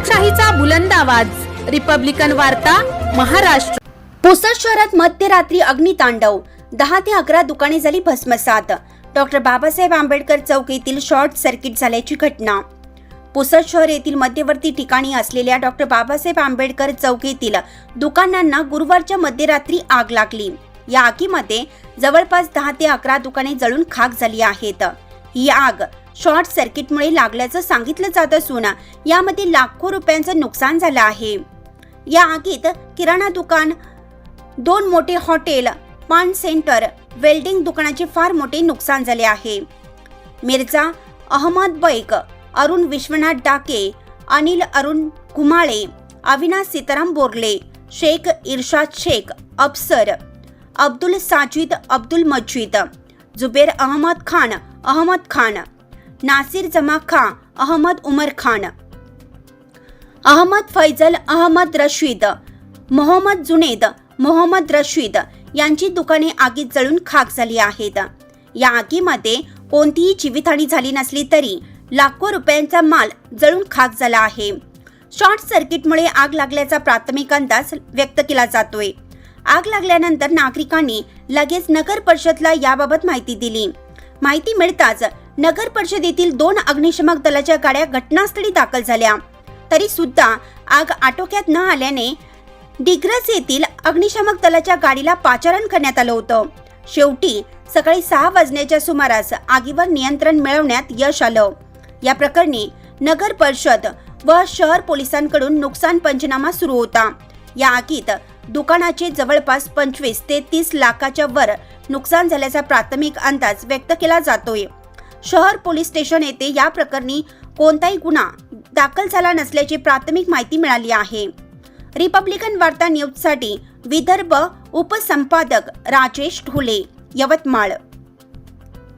लोकशाहीचा बुलंद आवाज, रिपब्लिकन वार्ता, महाराष्ट्र। पुसद शहरात मध्यरात्री अग्नितांडव, 10 ते 11 दुकाने झाली भस्मसात। डॉक्टर बाबासाहेब आंबेडकर चौक येथील शॉर्ट सर्किट झाल्याची घटना। पुसद शहर येथील मध्यवर्ती ठिकाणी असलेल्या डॉक्टर बाबासाहेब आंबेडकर चौक येथील दुकानांना गुरुवारच्या मध्यरात्री आग लागली। या आगीमध्ये जवळपास 10 ते 11 दुकाने जळून खाक झाली आहेत। ही आग शॉर्ट सर्किटमुळे लागल्याचं सांगितलं जात असून यामध्ये लाखो रुपयांचं नुकसान झालं आहे। या आगीत किराणा दुकान, 2 मोठे हॉटेल, पान सेंटर, वेल्डिंग दुकानाचे फार मोठे नुकसान झाले आहे। मिर्झा अहमद बैक, अरुण विश्वनाथ डाके, अनिल अरुण कुमाळे, अविनाश सीताराम बोरले, शेख इरशाद शेख, अफसर अब्दुल साजिद अब्दुल मजीद, जुबेर अहमद खान, नासिर जमा खान, अहमद उमर खान, अहमद फैजल, अहमद रशीद, मोहम्मद जुनेद, मोहम्मद रशीद यांची दुकाने आगीत जळून खाक झाली आहेत। या आगीमध्ये कोणतीही जीवितहानी झाली नसली तरी लाखो रुपयांचा माल जळून खाक झाला आहे। शॉर्ट सर्किटमुळे आग लागल्याचा प्राथमिक अंदाज व्यक्त केला जातोय। आग लागल्यानंतर नागरिकांनी लगेच नगर परिषदला याबाबत माहिती दिली। माहिती मिळताच नगर परिषदेतील 2 अग्निशमक दलाच्या गाड्या घटनास्थळी दाखल झाल्या, तरी सुद्धा आग आटोक्यात न आल्याने डिग्रस येथील अग्निशमक दलाच्या गाडीला पाचारण करण्यात आलं होतं। शेवटी सकाळी 6 वाजण्याच्या सुमारास आगीवर नियंत्रण मिळवण्यात यश आलं। या प्रकरणी नगर परिषद व शहर पोलिसांकडून नुकसान पंचनामा सुरू होता। या आगीत दुकानाचे जवळपास 25 ते 30 लाखाच्या वर नुकसान झाल्याचा प्राथमिक अंदाज व्यक्त केला जातोय। शहर पोलीस स्टेशन येथे या प्रकरणी कोणताही गुन्हा दाखल झाला नसल्याची प्राथमिक माहिती मिळाली आहे। रिपब्लिकन वार्ता न्यूजसाठी विदर्भ उपसंपादक राजेश ढोले, यवतमाळ।